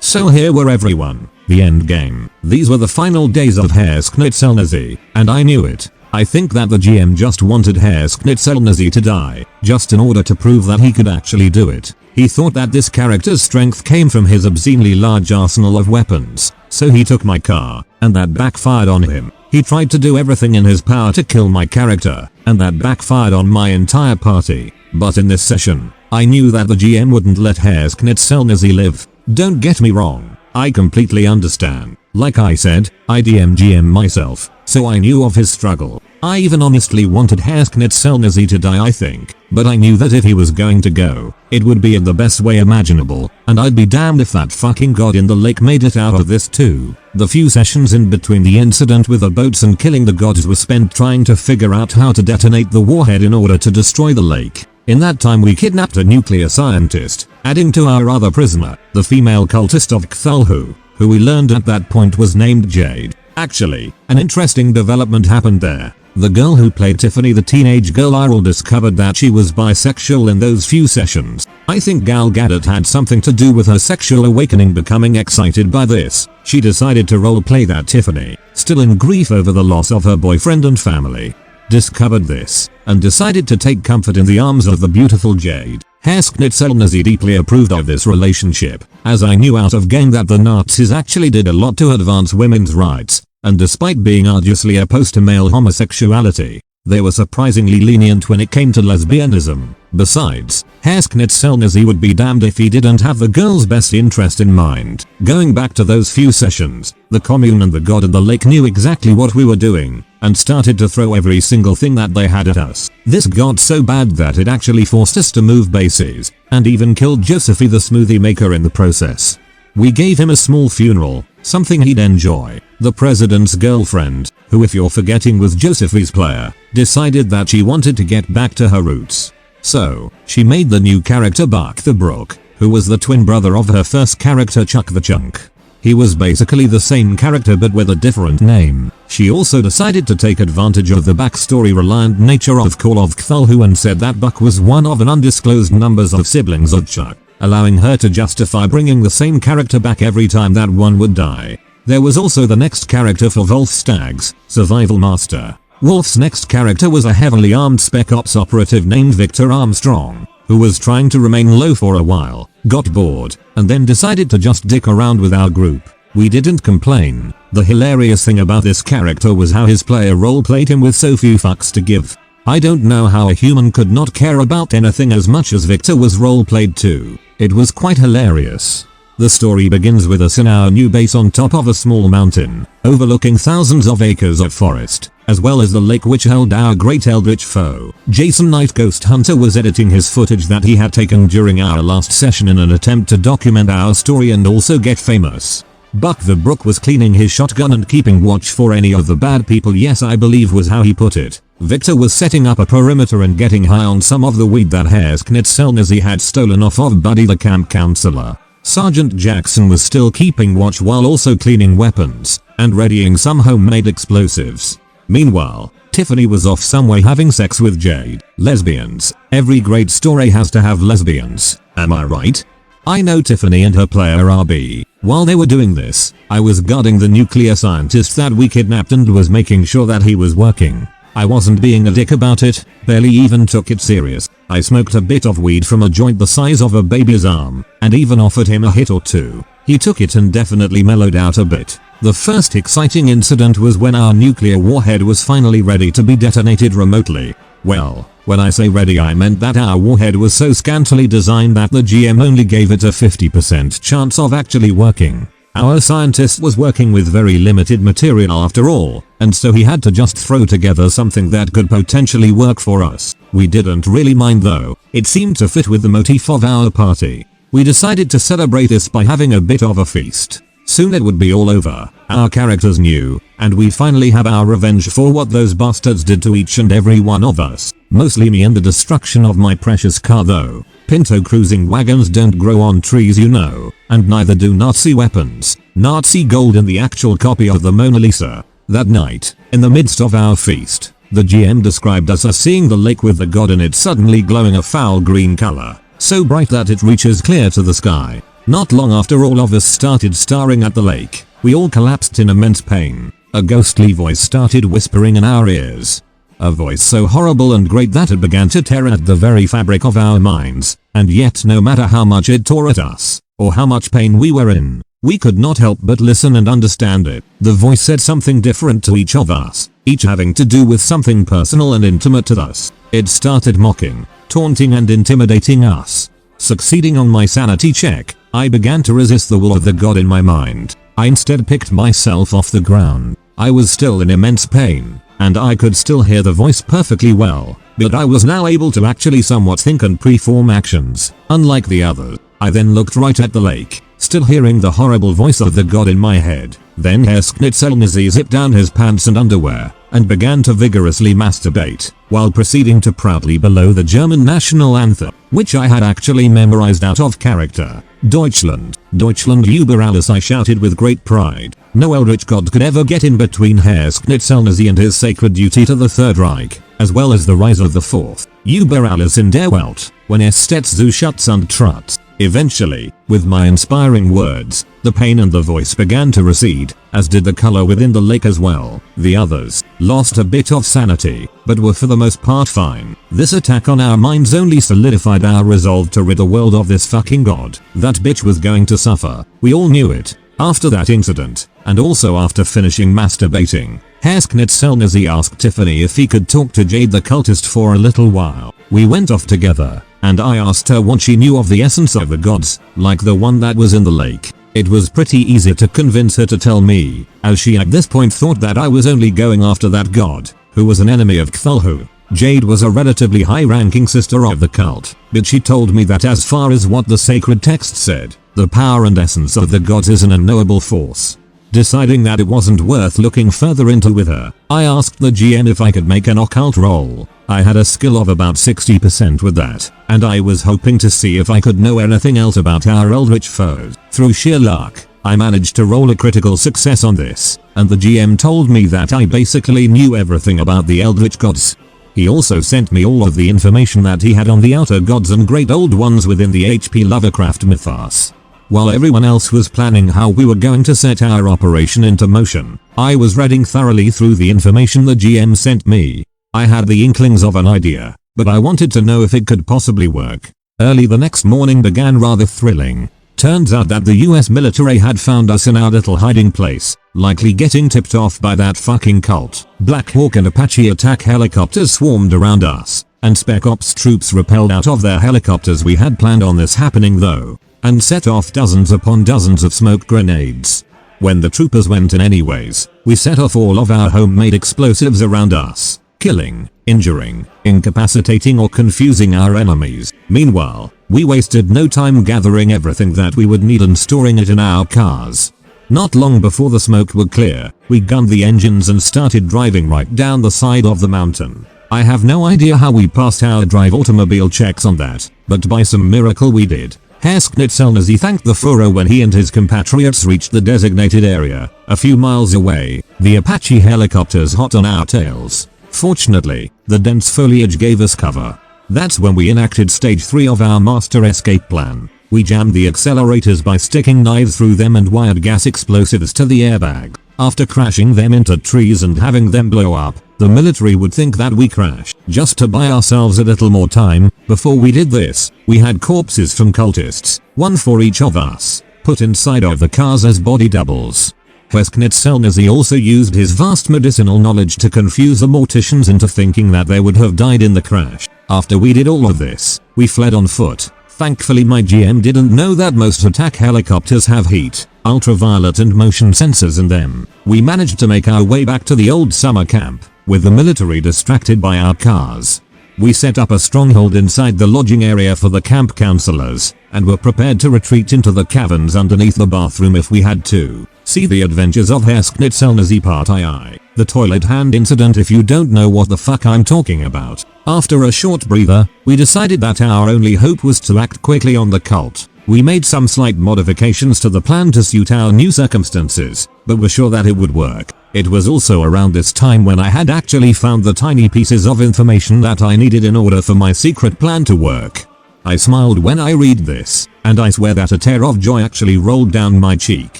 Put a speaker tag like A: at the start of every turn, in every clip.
A: So here were everyone. The end game. These were the final days of Herr Schnitzelnazi, and I knew it. I think that the GM just wanted Herr Schnitzelnazi to die, just in order to prove that he could actually do it. He thought that this character's strength came from his obscenely large arsenal of weapons, so he took my car, and that backfired on him. He tried to do everything in his power to kill my character, and that backfired on my entire party. But in this session, I knew that the GM wouldn't let Herr Schnitzelnazi live. Don't get me wrong, I completely understand. Like I said, I GM myself, so I knew of his struggle. I even honestly wanted Herr Schnitzelnazi to die, I think, but I knew that if he was going to go, it would be in the best way imaginable, and I'd be damned if that fucking god in the lake made it out of this too. The few sessions in between the incident with the boats and killing the gods were spent trying to figure out how to detonate the warhead in order to destroy the lake. In that time we kidnapped a nuclear scientist, adding to our other prisoner, the female cultist of Cthulhu, who we learned at that point was named Jade. Actually, an interesting development happened there. The girl who played Tiffany, the teenage girl Irel, discovered that she was bisexual in those few sessions. I think Gal Gadot had something to do with her sexual awakening. Becoming excited by this, she decided to roleplay that Tiffany, still in grief over the loss of her boyfriend and family, discovered this, and decided to take comfort in the arms of the beautiful Jade. Herr Schnitzelnazi deeply approved of this relationship, as I knew out of game that the Nazis actually did a lot to advance women's rights, and despite being arduously opposed to male homosexuality, they were surprisingly lenient when it came to lesbianism. Besides, Herr Schnitzelnazi would be damned if he didn't have the girl's best interest in mind. Going back to those few sessions, the commune and the god in the lake knew exactly what we were doing, and started to throw every single thing that they had at us. This got so bad that it actually forced us to move bases, and even killed Josephie the smoothie maker in the process. We gave him a small funeral, something he'd enjoy. The president's girlfriend, who if you're forgetting was Josephie's player, decided that she wanted to get back to her roots. So, she made the new character Buck the Brook, who was the twin brother of her first character Chuck the Chunk. He was basically the same character but with a different name. She also decided to take advantage of the backstory reliant nature of Call of Cthulhu and said that Buck was one of an undisclosed numbers of siblings of Chuck, allowing her to justify bringing the same character back every time that one would die. There was also the next character for Wolfstag's Survival Master. Wolf's next character was a heavily armed Spec Ops operative named Victor Armstrong, who was trying to remain low for a while, got bored, and then decided to just dick around with our group. We didn't complain. The hilarious thing about this character was how his player roleplayed him with so few fucks to give. I don't know how a human could not care about anything as much as Victor was roleplayed too. It was quite hilarious. The story begins with us in our new base on top of a small mountain, overlooking thousands of acres of forest, as well as the lake which held our great eldritch foe. Jason Night Ghost Hunter was editing his footage that he had taken during our last session in an attempt to document our story and also get famous. Buck the Brook was cleaning his shotgun and keeping watch for any of the bad people, yes, I believe was how he put it. Victor was setting up a perimeter and getting high on some of the weed that Herr Schnitzelnazi had stolen off of Buddy the camp counselor. Sergeant Jackson was still keeping watch while also cleaning weapons and readying some homemade explosives. Meanwhile, Tiffany was off somewhere having sex with Jade. Lesbians. Every great story has to have lesbians, am I right? I know Tiffany and her player are bi. While they were doing this, I was guarding the nuclear scientist that we kidnapped and was making sure that he was working. I wasn't being a dick about it, barely even took it serious. I smoked a bit of weed from a joint the size of a baby's arm, and even offered him a hit or two. He took it and definitely mellowed out a bit. The first exciting incident was when our nuclear warhead was finally ready to be detonated remotely. Well, when I say ready I meant that our warhead was so scantily designed that the GM only gave it a 50% chance of actually working. Our scientist was working with very limited material after all, and so he had to just throw together something that could potentially work for us. We didn't really mind though, it seemed to fit with the motif of our party. We decided to celebrate this by having a bit of a feast. Soon it would be all over, our characters knew, and we finally have our revenge for what those bastards did to each and every one of us. Mostly me and the destruction of my precious car though. Pinto cruising wagons don't grow on trees, you know, and neither do Nazi weapons. Nazi gold in the actual copy of the Mona Lisa. That night, in the midst of our feast, the GM described us as seeing the lake with the god in it suddenly glowing a foul green color, so bright that it reaches clear to the sky. Not long after all of us started staring at the lake, we all collapsed in immense pain. A ghostly voice started whispering in our ears. A voice so horrible and great that it began to tear at the very fabric of our minds, and yet no matter how much it tore at us, or how much pain we were in, we could not help but listen and understand it. The voice said something different to each of us, each having to do with something personal and intimate to us. It started mocking, taunting and intimidating us. Succeeding on my sanity check, I began to resist the will of the god in my mind. I instead picked myself off the ground. I was still in immense pain, and I could still hear the voice perfectly well, but I was now able to actually somewhat think and perform actions, unlike the others. I then looked right at the lake, still hearing the horrible voice of the god in my head. Then Herr Schnitzelnazi zipped down his pants and underwear, and began to vigorously masturbate, while proceeding to proudly bellow the German national anthem, which I had actually memorized out of character. Deutschland, Deutschland über alles, I shouted with great pride. No eldritch god could ever get in between Herr Schnitzelnazi and his sacred duty to the Third Reich, as well as the rise of the Fourth. Über alles in der Welt, when es steht zu Schutz und Trotz. Eventually, with my inspiring words, the pain and the voice began to recede, as did the color within the lake as well. The others lost a bit of sanity, but were for the most part fine. This attack on our minds only solidified our resolve to rid the world of this fucking god. That bitch was going to suffer. We all knew it. After that incident, and also after finishing masturbating, Herr Schnitzelnazi asked Tiffany if he could talk to Jade the cultist for a little while. We went off together, and I asked her what she knew of the essence of the gods, like the one that was in the lake. It was pretty easy to convince her to tell me, as she at this point thought that I was only going after that god, who was an enemy of Cthulhu. Jade was a relatively high-ranking sister of the cult, but she told me that as far as what the sacred text said, the power and essence of the gods is an unknowable force. Deciding that it wasn't worth looking further into with her, I asked the GM if I could make an occult roll. I had a skill of about 60% with that, and I was hoping to see if I could know anything else about our eldritch foes. Through sheer luck, I managed to roll a critical success on this, and the GM told me that I basically knew everything about the eldritch gods. He also sent me all of the information that he had on the outer gods and great old ones within the H.P. Lovecraft mythos. While everyone else was planning how we were going to set our operation into motion, I was reading thoroughly through the information the GM sent me. I had the inklings of an idea, but I wanted to know if it could possibly work. Early the next morning began rather thrilling. Turns out that the US military had found us in our little hiding place, likely getting tipped off by that fucking cult. Black Hawk and Apache attack helicopters swarmed around us, and Spec Ops troops rappelled out of their helicopters. We had planned on this happening though, and set off dozens upon dozens of smoke grenades. When the troopers went in anyways, we set off all of our homemade explosives around us, killing, injuring, incapacitating or confusing our enemies. Meanwhile, we wasted no time gathering everything that we would need and storing it in our cars. Not long before the smoke would clear, we gunned the engines and started driving right down the side of the mountain. I have no idea how we passed our drive automobile checks on that, but by some miracle we did. Herr Schnitzelnazi thanked the Führer when he and his compatriots reached the designated area. A few miles away, the Apache helicopters hot on our tails. Fortunately, the dense foliage gave us cover. That's when we enacted stage 3 of our master escape plan. We jammed the accelerators by sticking knives through them and wired gas explosives to the airbag. After crashing them into trees and having them blow up, the military would think that we crashed. Just to buy ourselves a little more time, before we did this, we had corpses from cultists, one for each of us, put inside of the cars as body doubles. Herr Schnitzelnazi also used his vast medicinal knowledge to confuse the morticians into thinking that they would have died in the crash. After we did all of this, we fled on foot. Thankfully my GM didn't know that most attack helicopters have heat, ultraviolet and motion sensors in them. We managed to make our way back to the old summer camp, with the military distracted by our cars. We set up a stronghold inside the lodging area for the camp counselors, and were prepared to retreat into the caverns underneath the bathroom if we had to. See The Adventures of Herr Schnitzelnazi Part II. The toilet hand incident if you don't know what the fuck I'm talking about. After a short breather, we decided that our only hope was to act quickly on the cult. We made some slight modifications to the plan to suit our new circumstances, but were sure that it would work. It was also around this time when I had actually found the tiny pieces of information that I needed in order for my secret plan to work. I smiled when I read this, and I swear that a tear of joy actually rolled down my cheek.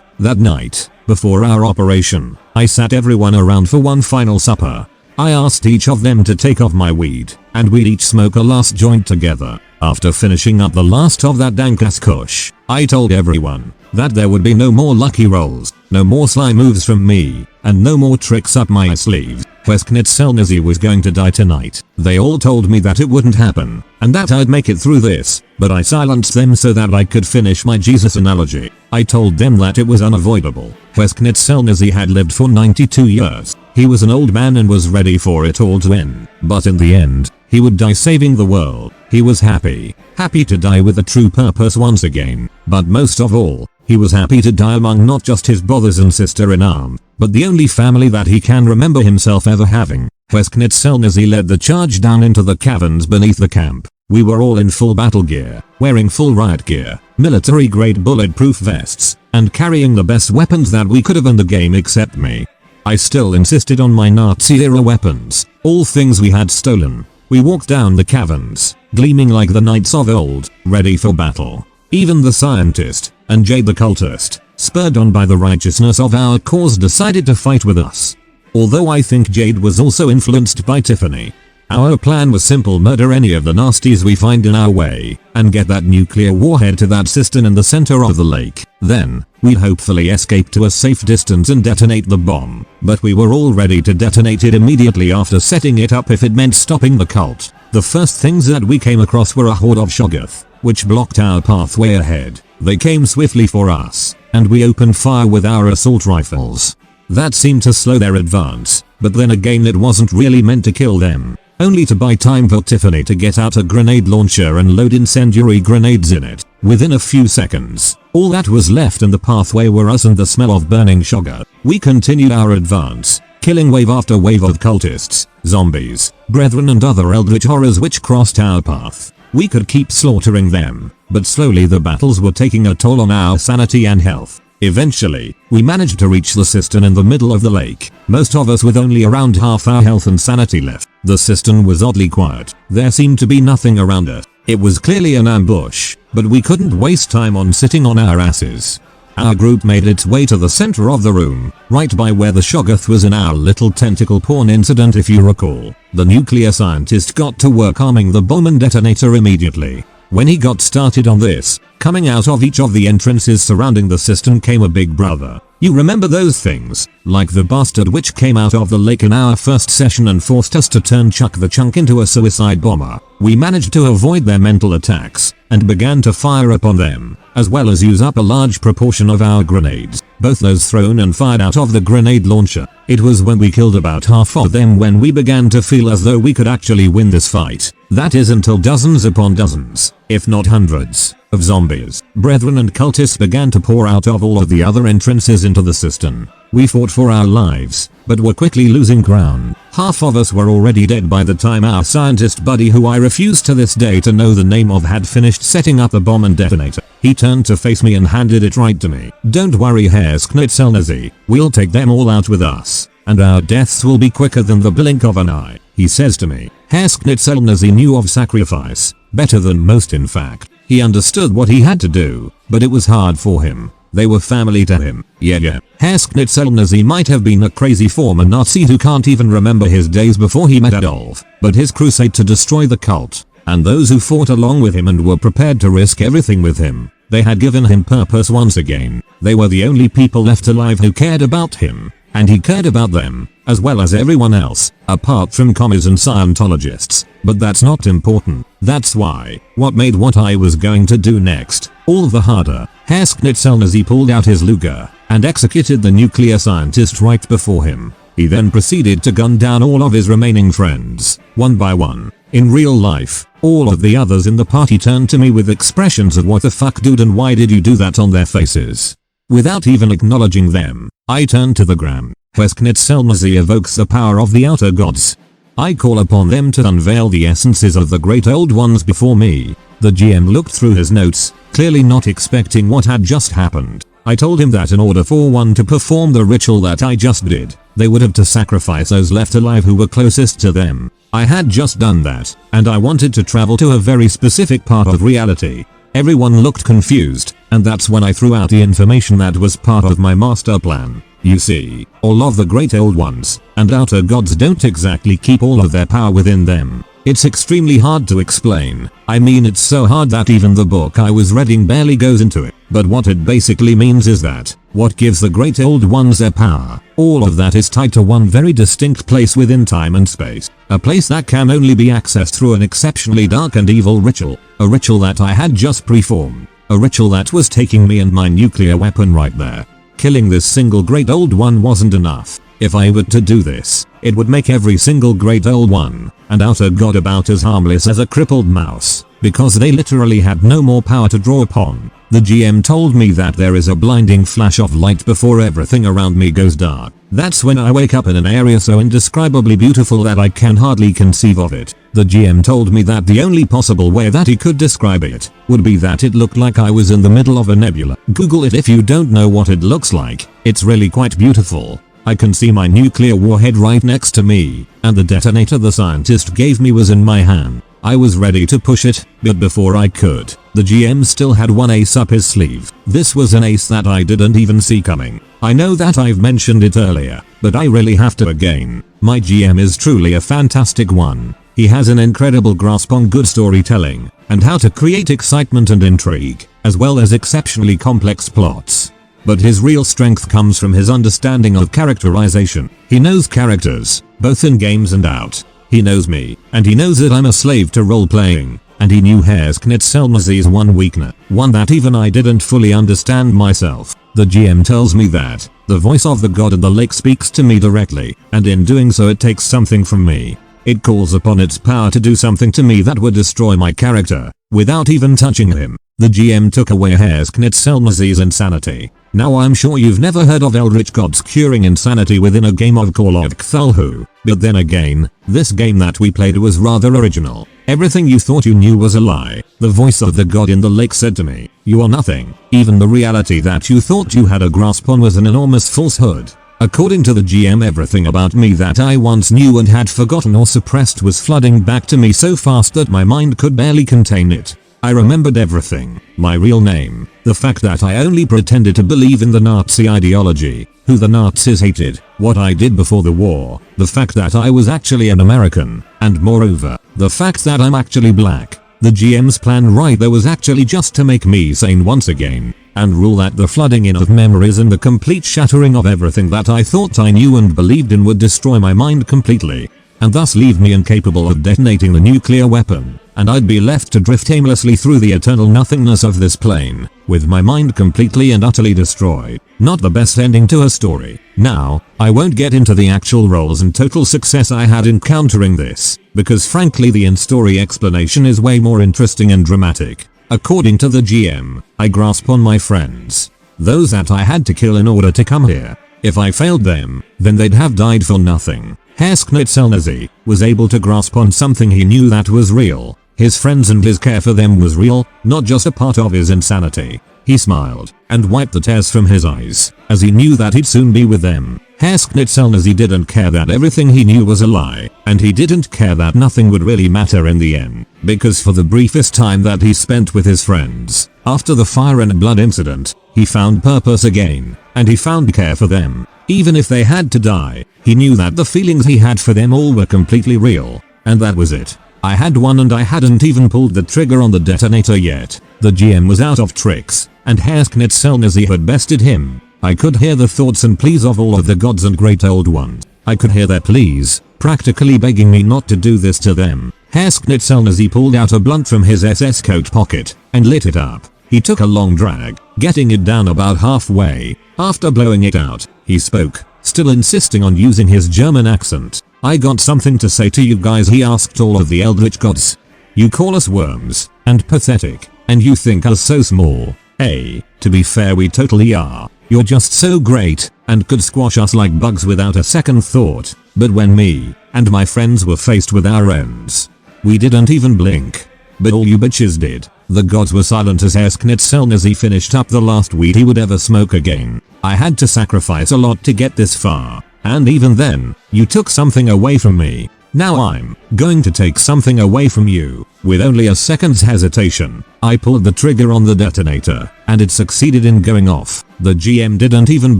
A: That night, before our operation, I sat everyone around for one final supper. I asked each of them to take off my weed, and we'd each smoke a last joint together. After finishing up the last of that dank-ass kush, I told everyone that there would be no more lucky rolls, no more sly moves from me, and no more tricks up my sleeves. Herr Schnitzelnazi was going to die tonight. They all told me that it wouldn't happen, and that I'd make it through this, but I silenced them so that I could finish my Jesus analogy. I told them that it was unavoidable. Herr Schnitzelnazi had lived for 92 years. He was an old man and was ready for it all to end. But in the end, he would die saving the world. He was happy to die with a true purpose once again. But most of all, he was happy to die among not just his brothers and sister in arms, but the only family that he can remember himself ever having. Herr Schnitzelnazi led the charge down into the caverns beneath the camp. We were all in full battle gear, wearing full riot gear, military-grade bulletproof vests, and carrying the best weapons that we could have in the game except me. I still insisted on my Nazi-era weapons, all things we had stolen. We walked down the caverns, gleaming like the knights of old, ready for battle. Even the scientist, and Jade the cultist, spurred on by the righteousness of our cause, decided to fight with us. Although I think Jade was also influenced by Tiffany. Our plan was simple: murder any of the nasties we find in our way, and get that nuclear warhead to that cistern in the center of the lake. Then, we'd hopefully escape to a safe distance and detonate the bomb. But we were all ready to detonate it immediately after setting it up if it meant stopping the cult. The first things that we came across were a horde of Shoggoth, which blocked our pathway ahead. They came swiftly for us, and we opened fire with our assault rifles. That seemed to slow their advance, but then again it wasn't really meant to kill them. Only to buy time for Tiffany to get out a grenade launcher and load incendiary grenades in it. Within a few seconds, all that was left in the pathway were us and the smell of burning sugar. We continued our advance, killing wave after wave of cultists, zombies, brethren and other eldritch horrors which crossed our path. We could keep slaughtering them, but slowly the battles were taking a toll on our sanity and health. Eventually, we managed to reach the cistern in the middle of the lake, most of us with only around half our health and sanity left. The cistern was oddly quiet. There seemed to be nothing around it. It was clearly an ambush, but we couldn't waste time on sitting on our asses. Our group made its way to the center of the room, right by where the Shoggoth was in our little tentacle porn incident if you recall. The nuclear scientist got to work arming the bomb and detonator immediately. When he got started on this, coming out of each of the entrances surrounding the cistern came a big brother. You remember those things? Like the bastard which came out of the lake in our first session and forced us to turn Chuck the Chunk into a suicide bomber. We managed to avoid their mental attacks, and began to fire upon them, as well as use up a large proportion of our grenades, both those thrown and fired out of the grenade launcher. It was when we killed about half of them when we began to feel as though we could actually win this fight. That is until dozens upon dozens, if not hundreds, of zombies, brethren and cultists began to pour out of all of the other entrances into the cistern. We fought for our lives, but were quickly losing ground. Half of us were already dead by the time our scientist buddy, who I refuse to this day to know the name of, had finished setting up the bomb and detonator. He turned to face me and handed it right to me. "Don't worry, Herr Schnitzelnazi, we'll take them all out with us, and our deaths will be quicker than the blink of an eye," he says to me. Herr Schnitzelnazi knew of sacrifice, better than most in fact. He understood what he had to do, but it was hard for him. They were family to him. Yeah. Herr Schnitzelnazi might have been a crazy former Nazi who can't even remember his days before he met Adolf, but his crusade to destroy the cult, and those who fought along with him and were prepared to risk everything with him, they had given him purpose once again. They were the only people left alive who cared about him, and he cared about them, as well as everyone else, apart from commies and Scientologists. But that's not important. That's why, what made what I was going to do next all the harder. Herr Schnitzelnazi pulled out his Luger, and executed the nuclear scientist right before him. He then proceeded to gun down all of his remaining friends, one by one. In real life, all of the others in the party turned to me with expressions of "what the fuck dude, and why did you do that?" on their faces. Without even acknowledging them, I turned to the gram. Herr Schnitzelnazi evokes the power of the outer gods. I call upon them to unveil the essences of the great old ones before me. The GM looked through his notes, clearly not expecting what had just happened. I told him that in order for one to perform the ritual that I just did, they would have to sacrifice those left alive who were closest to them. I had just done that, and I wanted to travel to a very specific part of reality. Everyone looked confused, and that's when I threw out the information that was part of my master plan. You see, all of the great old ones and outer gods don't exactly keep all of their power within them. It's extremely hard to explain. I mean, it's so hard that even the book I was reading barely goes into it. But what it basically means is that what gives the great old ones their power, all of that is tied to one very distinct place within time and space. A place that can only be accessed through an exceptionally dark and evil ritual. A ritual that I had just preformed. A ritual that was taking me and my nuclear weapon right there. Killing this single great old one wasn't enough. If I were to do this, it would make every single great old one and outer god about as harmless as a crippled mouse, because they literally had no more power to draw upon. The GM told me that there is a blinding flash of light before everything around me goes dark. That's when I wake up in an area so indescribably beautiful that I can hardly conceive of it. The GM told me that the only possible way that he could describe it would be that it looked like I was in the middle of a nebula. Google it if you don't know what it looks like. It's really quite beautiful. I can see my nuclear warhead right next to me, and the detonator the scientist gave me was in my hand. I was ready to push it, but before I could, the GM still had one ace up his sleeve. This was an ace that I didn't even see coming. I know that I've mentioned it earlier, but I really have to again. My GM is truly a fantastic one. He has an incredible grasp on good storytelling, and how to create excitement and intrigue, as well as exceptionally complex plots. But his real strength comes from his understanding of characterization. He knows characters, both in games and out. He knows me, and he knows that I'm a slave to role-playing, and he knew Herr Schnitzelnazi's one weakness, one that even I didn't fully understand myself. The GM tells me that the voice of the god in the lake speaks to me directly, and in doing so it takes something from me. It calls upon its power to do something to me that would destroy my character, without even touching him. The GM took away Herr Schnitzelnazi's insanity. Now I'm sure you've never heard of eldritch gods curing insanity within a game of Call of Cthulhu, but then again, this game that we played was rather original. Everything you thought you knew was a lie. The voice of the god in the lake said to me, "You are nothing." Even the reality that you thought you had a grasp on was an enormous falsehood. According to the GM, everything about me that I once knew and had forgotten or suppressed was flooding back to me so fast that my mind could barely contain it. I remembered everything. My real name, the fact that I only pretended to believe in the Nazi ideology, who the Nazis hated, what I did before the war, the fact that I was actually an American, and moreover, the fact that I'm actually black. The GM's plan right there was actually just to make me sane once again, and rule out the flooding in of memories and the complete shattering of everything that I thought I knew and believed in would destroy my mind completely, and thus leave me incapable of detonating the nuclear weapon, and I'd be left to drift aimlessly through the eternal nothingness of this plane, with my mind completely and utterly destroyed. Not the best ending to a story. Now, I won't get into the actual roles and total success I had in countering this, because frankly the in-story explanation is way more interesting and dramatic. According to the GM, I grasp on my friends. Those that I had to kill in order to come here. If I failed them, then they'd have died for nothing. Herr Schnitzelnazi was able to grasp on something he knew that was real. His friends and his care for them was real, not just a part of his insanity. He smiled and wiped the tears from his eyes, as he knew that he'd soon be with them. Herr Schnitzelnazi didn't care that everything he knew was a lie, and he didn't care that nothing would really matter in the end, because for the briefest time that he spent with his friends, after the fire and blood incident, he found purpose again, and he found care for them. Even if they had to die, he knew that the feelings he had for them all were completely real, and that was it. I had one and I hadn't even pulled the trigger on the detonator yet. The GM was out of tricks, and Herr Schnitzelnazi had bested him. I could hear the thoughts and pleas of all of the gods and great old ones. I could hear their pleas, practically begging me not to do this to them. Herr Schnitzelnazi pulled out a blunt from his SS coat pocket, and lit it up. He took a long drag, getting it down about halfway. After blowing it out, he spoke, still insisting on using his German accent. "I got something to say to you guys," he asked all of the eldritch gods. "You call us worms, and pathetic, and you think us so small. Hey, to be fair, we totally are. You're just so great, and could squash us like bugs without a second thought. But when me and my friends were faced with our ends, we didn't even blink. But all you bitches did." The gods were silent as Herr Schnitzelnazi finished up the last weed he would ever smoke again. "I had to sacrifice a lot to get this far. And even then, you took something away from me. Now I'm going to take something away from you. With only a second's hesitation, I pulled the trigger on the detonator, and it succeeded in going off. The GM didn't even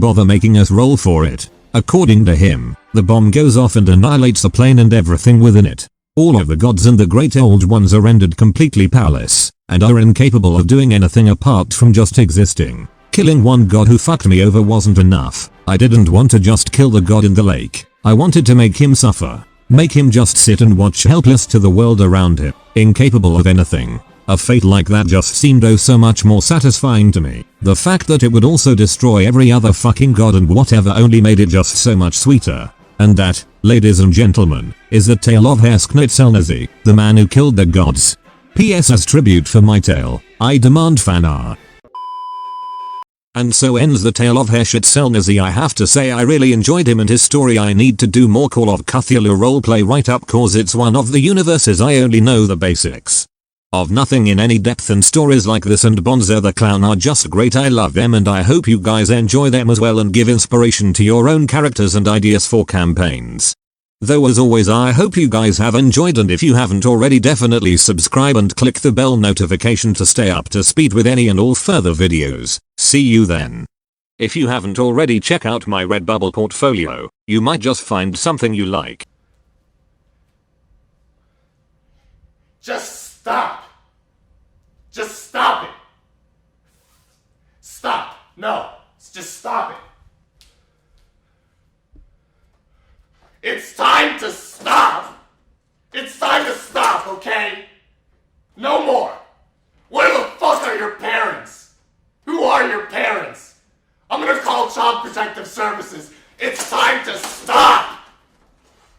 A: bother making us roll for it. According to him, the bomb goes off and annihilates the plane and everything within it. All of the gods and the great old ones are rendered completely powerless, and are incapable of doing anything apart from just existing. Killing one god who fucked me over wasn't enough. I didn't want to just kill the god in the lake. I wanted to make him suffer. Make him just sit and watch helpless to the world around him, incapable of anything. A fate like that just seemed oh so much more satisfying to me. The fact that it would also destroy every other fucking god and whatever only made it just so much sweeter. And that, ladies and gentlemen, is the tale of Herr Schnitzelnazi, the man who killed the gods. P.S. As tribute for my tale, I demand fan art. And so ends the tale of Herr Schnitzelnazi. I have to say I really enjoyed him and his story. I need to do more Call of Cthulhu roleplay right up cause it's one of the universes I only know the basics of nothing in any depth, and stories like this and Bonzo the Clown are just great. I love them and I hope you guys enjoy them as well and give inspiration to your own characters and ideas for campaigns. Though as always I hope you guys have enjoyed, and if you haven't already definitely subscribe and click the bell notification to stay up to speed with any and all further videos. See you then. If you haven't already, check out my Redbubble portfolio. You might just find something you like.
B: Just stop. Just stop it. Stop. No. Just stop it. It's time to stop. It's time to stop, okay? No more. Where the fuck are your parents? Who are your parents? I'm gonna call Child Protective Services. It's time to stop.